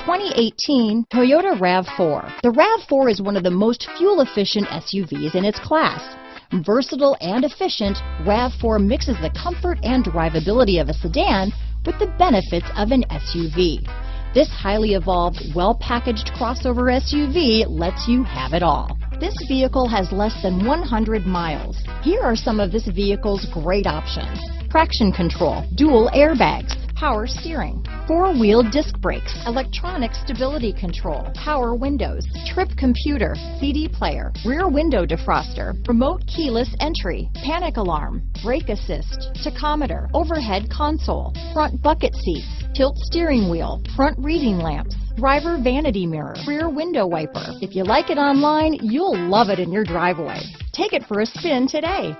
2018 Toyota RAV4. The RAV4 is one of the most fuel-efficient SUVs in its class. Versatile and efficient, RAV4 mixes the comfort and drivability of a sedan with the benefits of an SUV. This highly evolved, well-packaged crossover SUV lets you have it all. This vehicle has less than 100 miles. Here are some of this vehicle's great options: traction control, dual airbags, power steering, four-wheel disc brakes, electronic stability control, power windows, trip computer, CD player, rear window defroster, remote keyless entry, panic alarm, brake assist, tachometer, overhead console, front bucket seats, tilt steering wheel, front reading lamps, driver vanity mirror, rear window wiper. If you like it online, you'll love it in your driveway. Take it for a spin today.